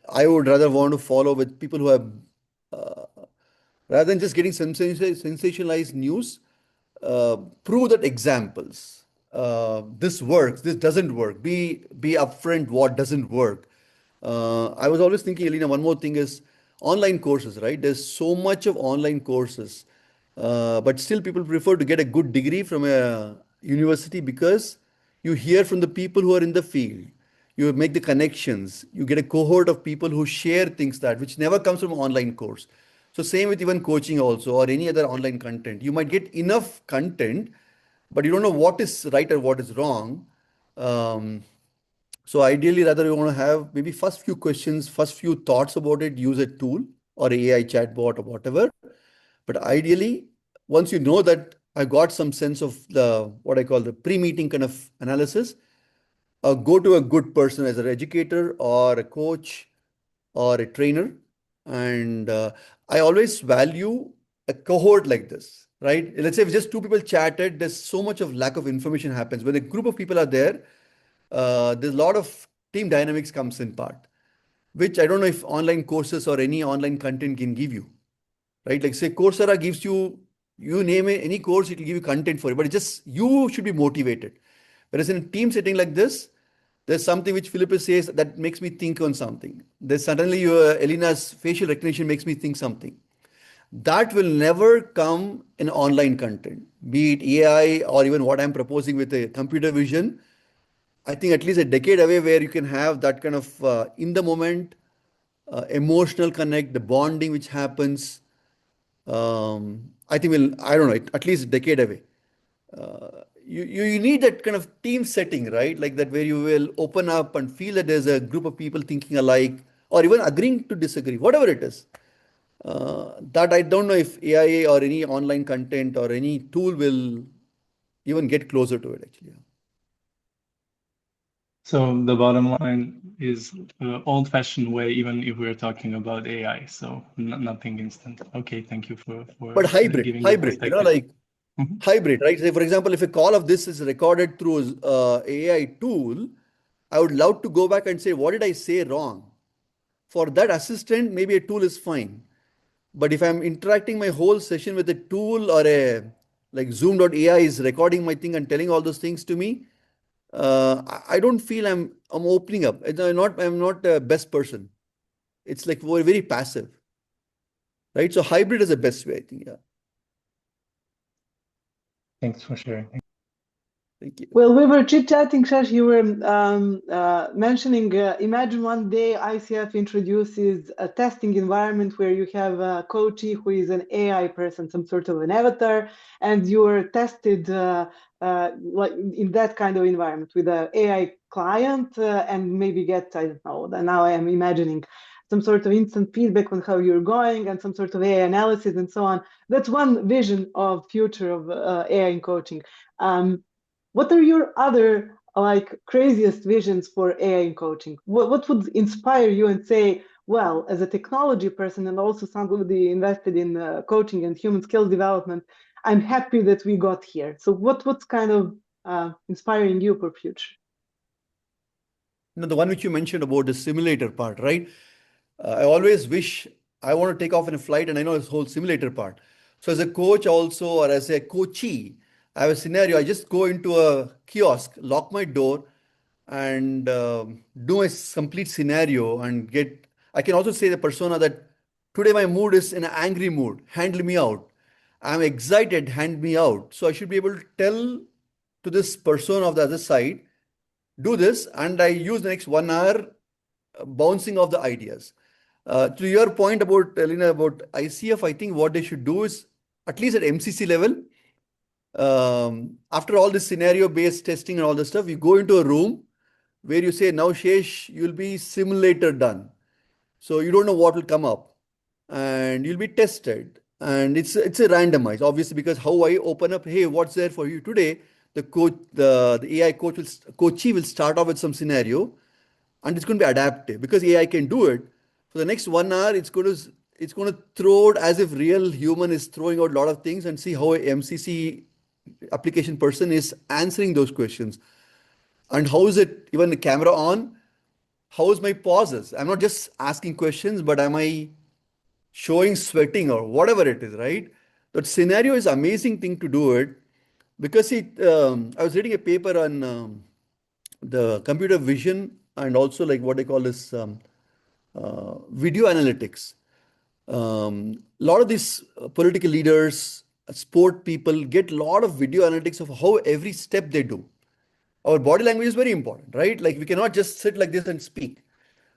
I would rather want to follow with people who have, rather than just getting sensationalized news, prove that examples. This works, this doesn't work. Be upfront what doesn't work. I was always thinking, Jelena, one more thing is online courses, right? There's so much of online courses, but still people prefer to get a good degree from a university because you hear from the people who are in the field. You make the connections. You get a cohort of people who share things that which never comes from an online course. So same with even coaching also or any other online content. You might get enough content, but you don't know what is right or what is wrong. Um, so ideally, rather you want to have maybe first few questions, first few thoughts about it, use a tool or AI chatbot or whatever. But ideally, once you know that I got some sense of the what I call the pre-meeting kind of analysis, go to a good person as an educator or a coach or a trainer. And I always value a cohort like this, right? Let's say if just two people chatted, there's so much of lack of information happens. When a group of people are there, there's a lot of team dynamics comes in part, which I don't know if online courses or any online content can give you, right? Like say Coursera gives you, you name it, any course, it will give you content for it, but it just, you should be motivated. Whereas in a team setting like this, there's something which Philippe says that makes me think on something. There's suddenly Elena's facial recognition makes me think something. That will never come in online content, be it AI or even what I'm proposing with a computer vision. I think at least a decade away where you can have that kind of in the moment emotional connect, the bonding which happens. I think I don't know, at least a decade away. You need that kind of team setting, right? Like that where you will open up and feel that there's a group of people thinking alike or even agreeing to disagree, whatever it is. That I don't know if AI or any online content or any tool will even get closer to it actually. So the bottom line is old-fashioned way, even if we're talking about AI. So nothing instant. Okay, thank you for But hybrid, giving your perspective. like hybrid, right? Say for example, if a call of this is recorded through AI tool, I would love to go back and say, what did I say wrong? For that assistant, maybe a tool is fine. But if I'm interacting my whole session with a tool or a like Zoom.ai is recording my thing and telling all those things to me, I don't feel I'm opening up. I'm not a best person. It's like we're very passive, right? So hybrid is the best way, I think. Yeah. Thanks for sharing. Thank you. Well, we were chit-chatting, Shesh. You were mentioning, imagine one day ICF introduces a testing environment where you have a coachee who is an AI person, some sort of an avatar, and you are tested like in that kind of environment with an AI client and maybe get, I don't know, now I am imagining some sort of instant feedback on how you're going and some sort of AI analysis and so on. That's one vision of future of AI in coaching. What are your other like craziest visions for AI in coaching? What would inspire you and say, well, as a technology person and also somebody invested in coaching and human skills development, I'm happy that we got here. So what's kind of inspiring you for future? The one which you mentioned about the simulator part, right? I always wish I want to take off in a flight and I know this whole simulator part. So as a coach also, or as a coachee, I have a scenario. I just go into a kiosk, lock my door, and do a complete scenario and get. I can also say the persona that today my mood is in an angry mood. Handle me out. I'm excited. Hand me out. So I should be able to tell to this person of the other side, do this, and I use the next 1 hour bouncing off the ideas. To your point about Jelena about ICF, I think what they should do is at least at MCC level. After all this scenario-based testing and all this stuff, you go into a room where you say, now Shesh, you'll be simulator done. So you don't know what will come up and you'll be tested. And it's a randomized, obviously, because how I open up, hey, what's there for you today? The coach, the AI coachee will start off with some scenario and it's going to be adaptive because AI can do it. For the next 1 hour, it's going to throw it as if real human is throwing out a lot of things and see how a MCC application person is answering those questions. And how is it even the camera on? how's my pauses? I'm not just asking questions, but am I showing sweating or whatever it is, right? That scenario is amazing thing to do it because I was reading a paper on the computer vision and also like what they call this video analytics. A lot of these political leaders, sport people get a lot of video analytics of how every step they do. Our body language is very important, right? Like we cannot just sit like this and speak.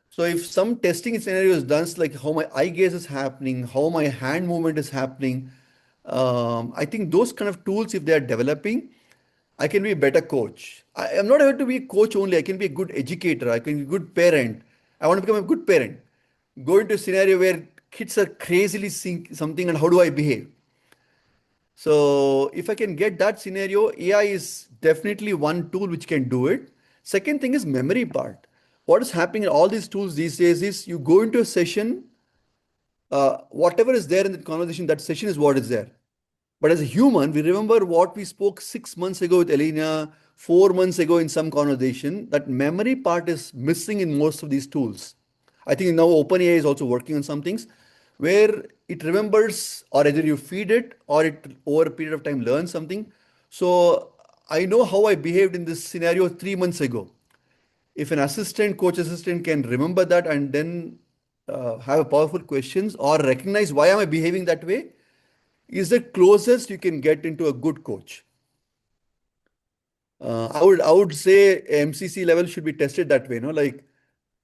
So if some testing scenario is done, like how my eye gaze is happening, how my hand movement is happening, I think those kind of tools, if they are developing, I can be a better coach. I am not able to be a coach only. I can be a good educator. I can be a good parent. I want to become a good parent. Go into a scenario where kids are crazily seeing something and how do I behave? So if I can get that scenario, AI is definitely one tool which can do it. Second thing is memory part. What is happening in all these tools these days is you go into a session, whatever is there in the conversation, that session is what is there. But as a human, we remember what we spoke 6 months ago with Elena, 4 months ago in some conversation. That memory part is missing in most of these tools. I think now OpenAI is also working on some things where it remembers, or either you feed it or it over a period of time learns something. So I know how I behaved in this scenario 3 months ago. If an assistant, coach assistant can remember that and then have a powerful questions or recognize why am I behaving that way, is the closest you can get into a good coach. I would say MCC level should be tested that way, like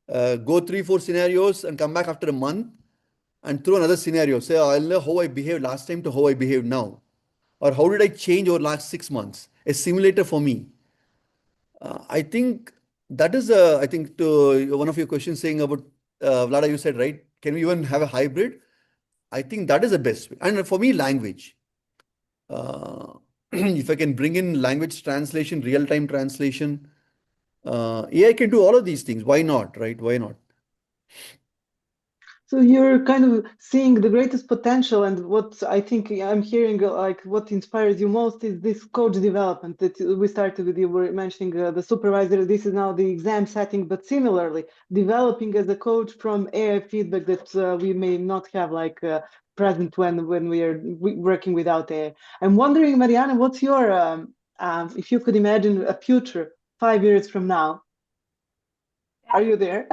go 3-4 scenarios and come back after a month and throw another scenario. Say, I'll know how I behaved last time to how I behave now. Or how did I change over last 6 months? A simulator for me. I think that is, I think to one of your questions saying about, Vlada, you said, right? Can we even have a hybrid? I think that is the best way. And for me, language. If I can bring in language translation, real-time translation, AI can do all of these things. Why not, right? Why not? So you're kind of seeing the greatest potential, and what I think I'm hearing, like what inspires you most is this coach development that we started with. You were mentioning the supervisor. This is now the exam setting, but similarly developing as a coach from AI feedback that we may not have like present when we are working without AI. I'm wondering, Marijana, what's your if you could imagine a future 5 years from now? Are you there?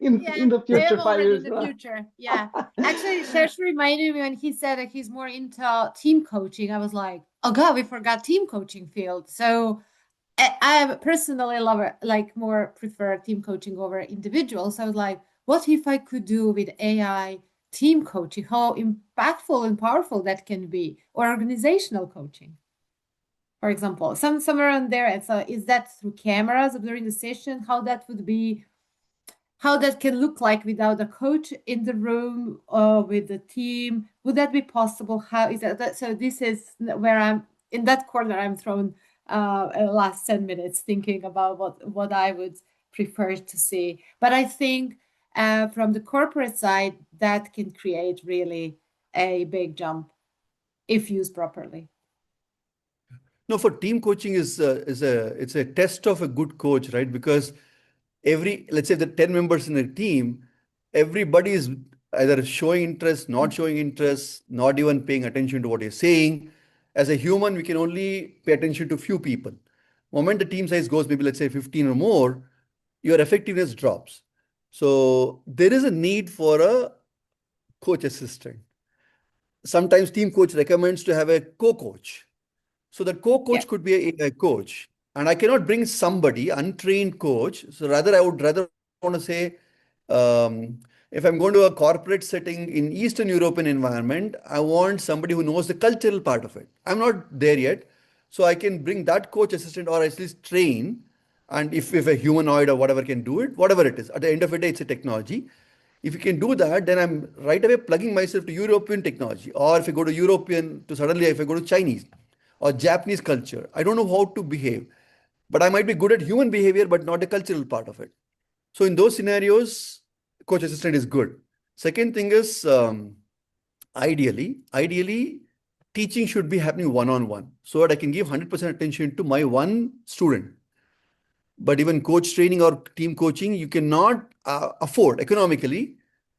in the I future, am 5 already years. in the future. Yeah. Actually, Shesh reminded me when he said that he's more into team coaching. I was like, oh God, we forgot team coaching field. So I personally love it, like more prefer team coaching over individuals. I was like, what if I could do with AI team coaching? How impactful and powerful that can be, or organizational coaching, for example. Somewhere around there. And so is that through cameras during the session? How that would be, how that can look like without a coach in the room or with the team? Would that be possible? How is that? So this is where I'm in that corner. I'm thrown last 10 minutes thinking about what I would prefer to see. But I think from the corporate side, that can create really a big jump if used properly. No, for team coaching it's a test of a good coach, right? Because let's say the 10 members in a team, everybody is either showing interest, not showing interest, not even paying attention to what you're saying. As a human, we can only pay attention to few people. Moment the team size goes, maybe let's say 15 or more, your effectiveness drops. So there is a need for a coach assistant. Sometimes team coach recommends to have a co-coach. So the co-coach could be a coach. And I cannot bring somebody, untrained coach. So rather, I would rather want to say, if I'm going to a corporate setting in Eastern European environment, I want somebody who knows the cultural part of it. I'm not there yet. So I can bring that coach assistant or at least train. And if a humanoid or whatever can do it, whatever it is, at the end of the day, it's a technology. If you can do that, then I'm right away plugging myself to European technology. Or if I go to European, to suddenly if I go to Chinese or Japanese culture, I don't know how to behave. But I might be good at human behavior, but not the cultural part of it. So in those scenarios, coach assistant is good. Second thing is, ideally, teaching should be happening one-on-one so that I can give 100% attention to my one student. But even coach training or team coaching, you cannot afford economically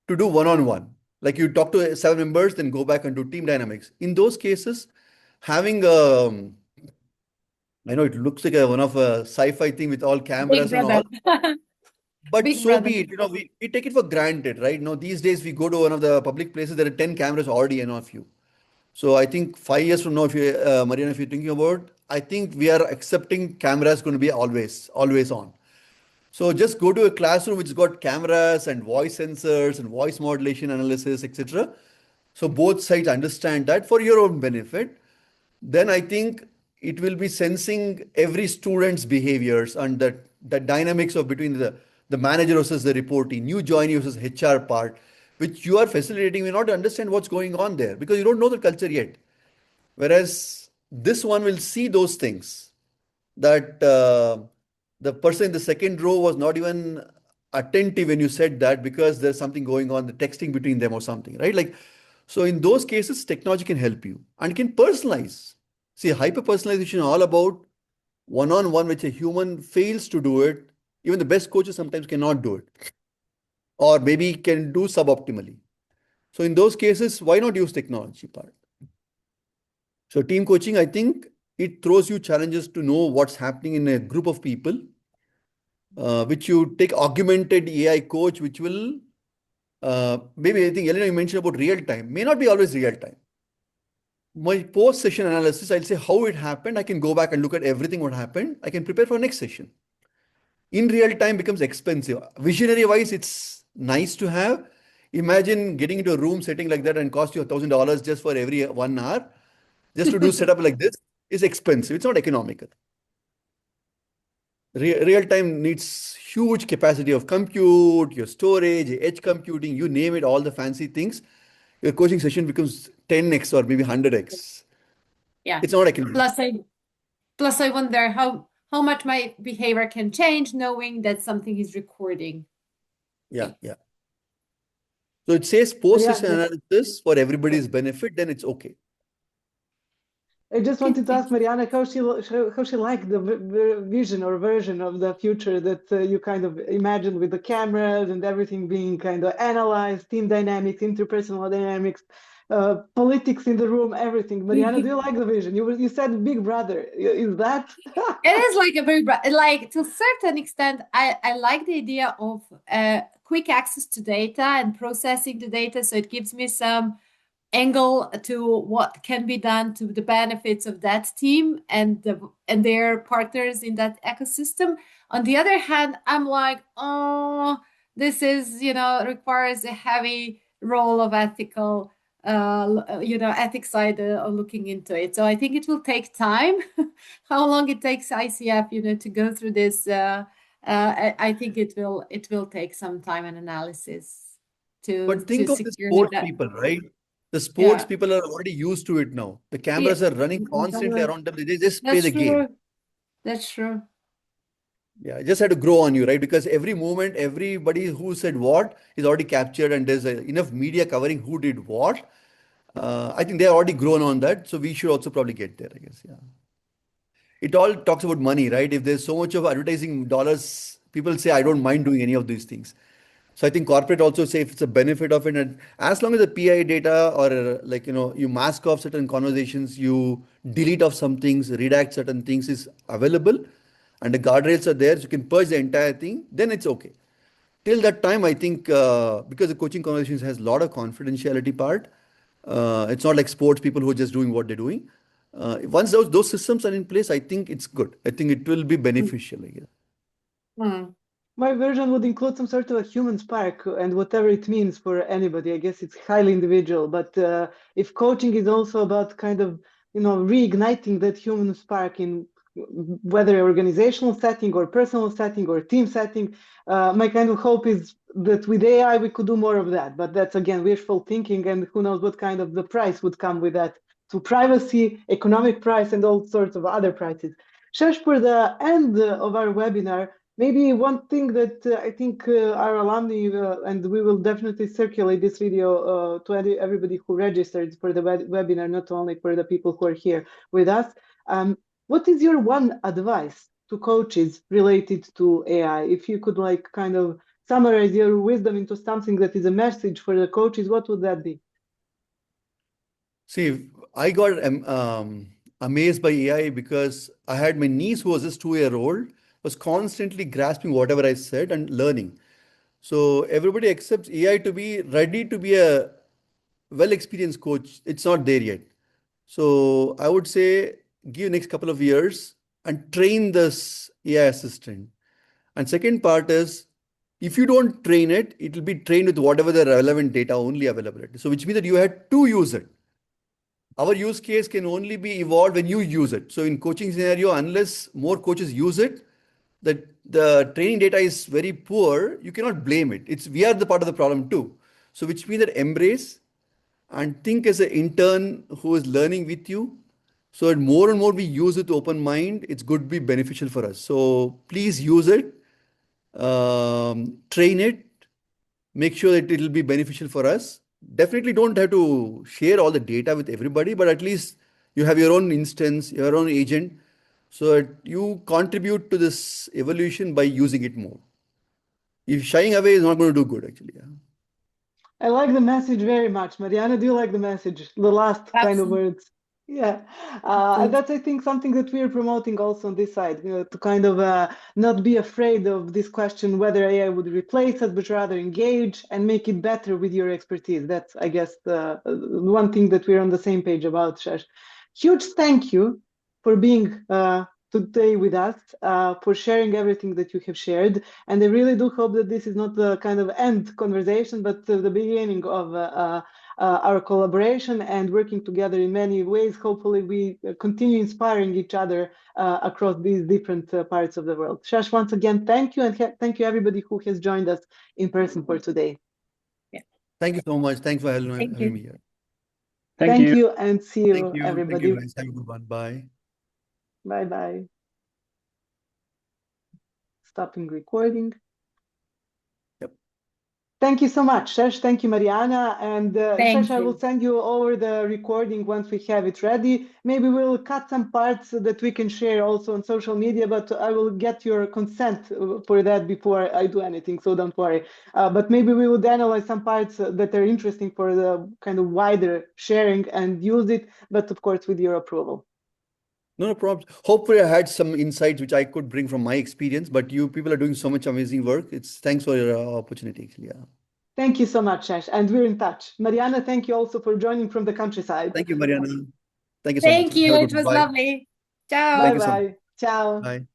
to do one-on-one. Like you talk to 7 members, then go back and do team dynamics. In those cases, having I know it looks like one of a sci-fi thing with all cameras and all, but Big so brother. be it. We take it for granted, right? These days we go to one of the public places, there are 10 cameras already in of you. So I think 5 years from now, if you, Marijana, if you're thinking about, I think we are accepting cameras going to be always on. So just go to a classroom which has got cameras and voice sensors and voice modulation analysis, etc. So both sides understand that for your own benefit. Then I think it will be sensing every student's behaviors and the dynamics of between the manager versus the reportee, new joinee versus HR part, which you are facilitating, may not understand what's going on there because you don't know the culture yet. Whereas this one will see those things that the person in the second row was not even attentive when you said that because there's something going on, the texting between them or something, right? Like, so in those cases, technology can help you and can personalize. See, hyper-personalization is all about one-on-one, which a human fails to do it. Even the best coaches sometimes cannot do it, or maybe can do suboptimally. So in those cases, why not use technology part? So team coaching, I think it throws you challenges to know what's happening in a group of people, which you take augmented AI coach, which will maybe I think Jelena, you mentioned about real time, may not be always real time. My post-session analysis, I'll say how it happened. I can go back and look at everything what happened. I can prepare for next session. In real time becomes expensive. Visionary wise, it's nice to have. Imagine getting into a room setting like that and cost you $1,000 just for every 1 hour. Just to do setup like this is expensive. It's not economical. Real time needs huge capacity of compute, your storage, edge computing, you name it, all the fancy things. Your coaching session becomes 10x or maybe 100x. Yeah. It's not economical. Plus I wonder how much my behavior can change knowing that something is recording. Yeah. So it says post-session analysis for everybody's benefit, then it's okay. I just wanted to ask Marijana how she liked the vision or version of the future that you kind of imagined with the cameras and everything being kind of analyzed, team dynamics, interpersonal dynamics, politics in the room, everything. Marijana, do you like the vision? You said Big Brother. Is that? It is like a very like to a certain extent. I like the idea of quick access to data and processing the data, so it gives me some angle to what can be done to the benefits of that team and their partners in that ecosystem. On the other hand, I'm like, oh, this is, requires a heavy role of ethical, ethics side of looking into it. So I think it will take time. How long it takes ICF, to go through this? I think it will take some time and analysis to. But think of the sports people, right? The sports people are already used to it now. The cameras are running constantly around them. They just play the game. That's true. Yeah, I just had to grow on you, right? Because every moment, everybody who said what is already captured and there's enough media covering who did what. I think they're already grown on that. So we should also probably get there, I guess. Yeah. It all talks about money, right? If there's so much of advertising dollars, people say, I don't mind doing any of these things. So I think corporate also say if it's a benefit of it, and as long as the PI data or you mask off certain conversations, you delete off some things, redact certain things is available, and the guardrails are there, so you can purge the entire thing, then it's okay. Till that time, I think because the coaching conversations has a lot of confidentiality part, it's not like sports people who are just doing what they're doing. Once those systems are in place, I think it's good. I think it will be beneficial, I guess. My version would include some sort of a human spark and whatever it means for anybody. I guess it's highly individual, but if coaching is also about kind of, reigniting that human spark in whether organizational setting or personal setting or team setting, my kind of hope is that with AI, we could do more of that. But that's, again, wishful thinking, and who knows what kind of the price would come with that, to privacy, economic price, and all sorts of other prices. Shesh, for the end of our webinar, maybe one thing that I think our alumni, and we will definitely circulate this video to everybody who registered for the webinar, not only for the people who are here with us. What is your one advice to coaches related to AI? If you could like kind of summarize your wisdom into something that is a message for the coaches, what would that be? See, I got amazed by AI because I had my niece who was just 2 year old, was constantly grasping whatever I said and learning. So everybody accepts AI to be ready to be a well-experienced coach. It's not there yet. So I would say give next couple of years and train this AI assistant. And second part is if you don't train it, it will be trained with whatever the relevant data only available. So which means that you had to use it. Our use case can only be evolved when you use it. So in coaching scenario, unless more coaches use it, that the training data is very poor, you cannot blame it. We are the part of the problem too. So which means that embrace and think as an intern who is learning with you. So that more and more we use it with open mind, it's going to be beneficial for us. So please use it, train it, make sure that it will be beneficial for us. Definitely don't have to share all the data with everybody, but at least you have your own instance, your own agent, so that you contribute to this evolution by using it more. If shying away is not going to do good, actually. Yeah. I like the message very much. Marijana, do you like the message? The last kind of words. Yeah, and that's, I think, something that we are promoting also on this side, to kind of not be afraid of this question whether AI would replace us, but rather engage and make it better with your expertise. That's, I guess, the one thing that we're on the same page about, Shesh. Huge thank you for being today with us, for sharing everything that you have shared. And I really do hope that this is not the kind of end conversation, but the beginning of our collaboration and working together in many ways. Hopefully we continue inspiring each other across these different parts of the world. Shesh, once again, thank you, and thank you everybody who has joined us in person for today. Yeah. Thank you so much. Thanks for having me here. Thank you, and see you, Thank you, everybody. Thank you, guys. Have a good one. Bye. Bye-bye. Stopping recording. Yep. Thank you so much, Shesh. Thank you, Marijana. And Shesh, I will send you over the recording once we have it ready. Maybe we'll cut some parts that we can share also on social media, but I will get your consent for that before I do anything, so don't worry. But maybe we would analyze some parts that are interesting for the kind of wider sharing and use it, but of course with your approval. No problem. Hopefully I had some insights which I could bring from my experience, but you people are doing so much amazing work. Thanks for your opportunity. Yeah. Thank you so much, Shesh. And we're in touch. Marijana, thank you also for joining from the countryside. Thank you, Marijana. Thank you so much. Thank you. It was lovely. Ciao. Bye-bye. Ciao. Bye.